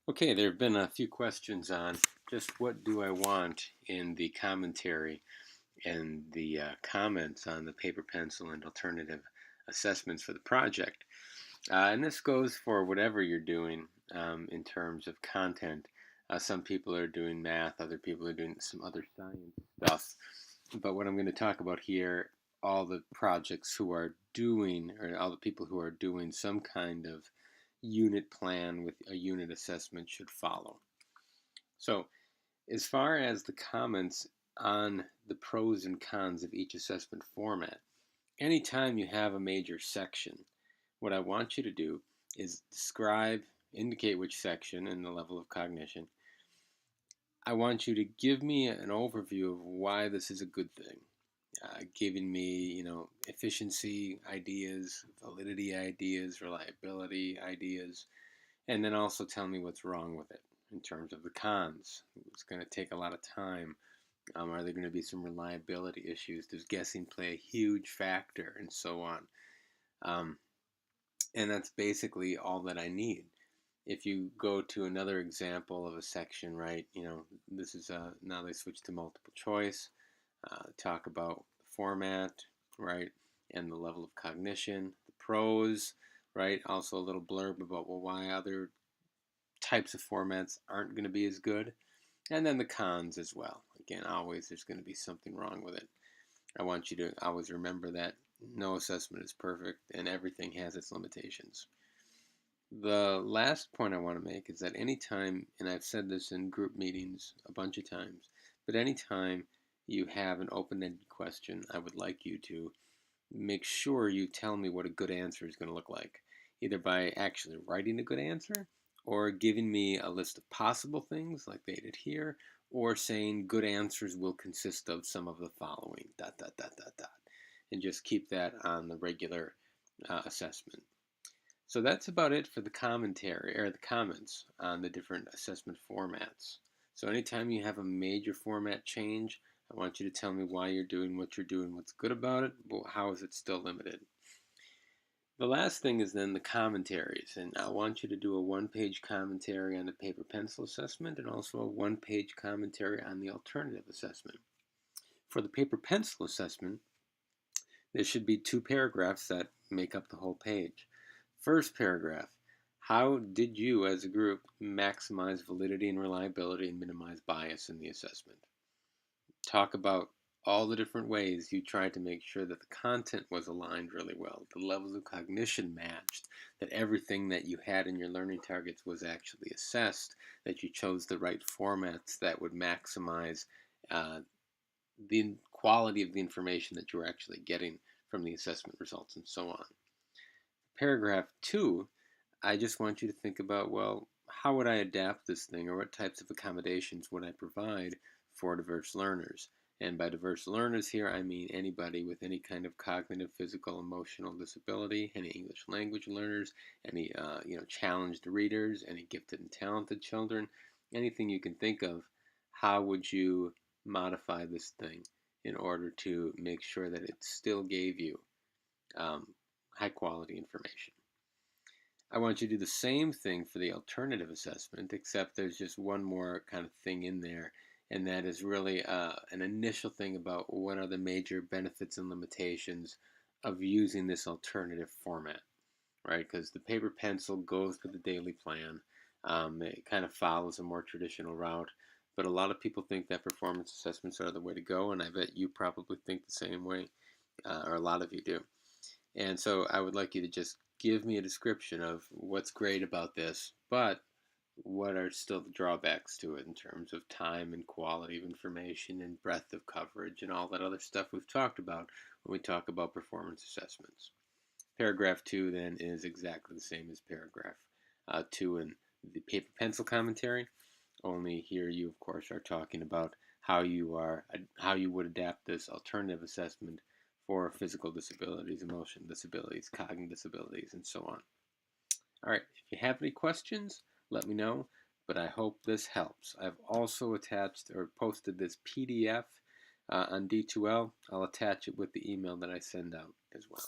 Okay, there have been a few questions on just what do I want in the commentary and the comments on the paper, pencil, and alternative assessments for the project. And this goes for whatever you're doing in terms of content. Some people are doing math, other people are doing some other science stuff. But what I'm going to talk about here, all the projects who are doing, or all the people who are doing some kind of unit plan with a unit assessment should follow. So, as far as the comments on the pros and cons of each assessment format, anytime you have a major section, what I want you to do is indicate which section and the level of cognition. I want you to give me an overview of why this is a good thing. Giving me, efficiency ideas, validity ideas, reliability ideas, and then also tell me what's wrong with it in terms of the cons. It's going to take a lot of time. Are there going to be some reliability issues? Does guessing play a huge factor, and so on? Um, and that's basically all that I need. If you go to another example of a section, right, this is now they switch to multiple choice, talk about the format, right, and the level of cognition, the pros, right, also a little blurb about, well, why other types of formats aren't going to be as good, and then the cons as well. Again, always there's going to be something wrong with it. I want you to always remember that no assessment is perfect and everything has its limitations. The last point I want to make is that anytime, and I've said this in group meetings a bunch of times, but anytime you have an open-ended question, I would like you to make sure you tell me what a good answer is going to look like, either by actually writing a good answer or giving me a list of possible things like they did here, or saying good answers will consist of some of the following, dot, dot, dot, dot, dot, and just keep that on the regular assessment. So that's about it for the commentary or the comments on the different assessment formats. So anytime you have a major format change, I want you to tell me why you're doing what you're doing, what's good about it, but how is it still limited. The last thing is then the commentaries, and I want you to do a one-page commentary on the paper pencil assessment and also a one-page commentary on the alternative assessment. For the paper pencil assessment, there should be 2 paragraphs that make up the whole page. First paragraph, how did you as a group maximize validity and reliability and minimize bias in the assessment? Talk about all the different ways you tried to make sure that the content was aligned really well, the levels of cognition matched, that everything that you had in your learning targets was actually assessed, that you chose the right formats that would maximize the quality of the information that you were actually getting from the assessment results, and so on. Paragraph 2, I just want you to think about, well, how would I adapt this thing, or what types of accommodations would I provide for diverse learners? And by diverse learners here, I mean anybody with any kind of cognitive, physical, emotional disability, any English language learners, any challenged readers, any gifted and talented children, anything you can think of. How would you modify this thing in order to make sure that it still gave you um, high quality information? I want you to do the same thing for the alternative assessment, except there's just one more kind of thing in there, and that is really an initial thing about what are the major benefits and limitations of using this alternative format, right? Because the paper pencil goes with the daily plan. It kind of follows a more traditional route, but a lot of people think that performance assessments are the way to go, and I bet you probably think the same way, or a lot of you do. And so I would like you to just give me a description of what's great about this, but what are still the drawbacks to it in terms of time and quality of information and breadth of coverage and all that other stuff we've talked about when we talk about performance assessments. Paragraph 2 then is exactly the same as paragraph 2 in the paper pencil commentary, only here you of course are talking about how you would adapt this alternative assessment for physical disabilities, emotional disabilities, cognitive disabilities, and so on. All right, if you have any questions, let me know, but I hope this helps. I've also attached or posted this PDF on D2L. I'll attach it with the email that I send out as well.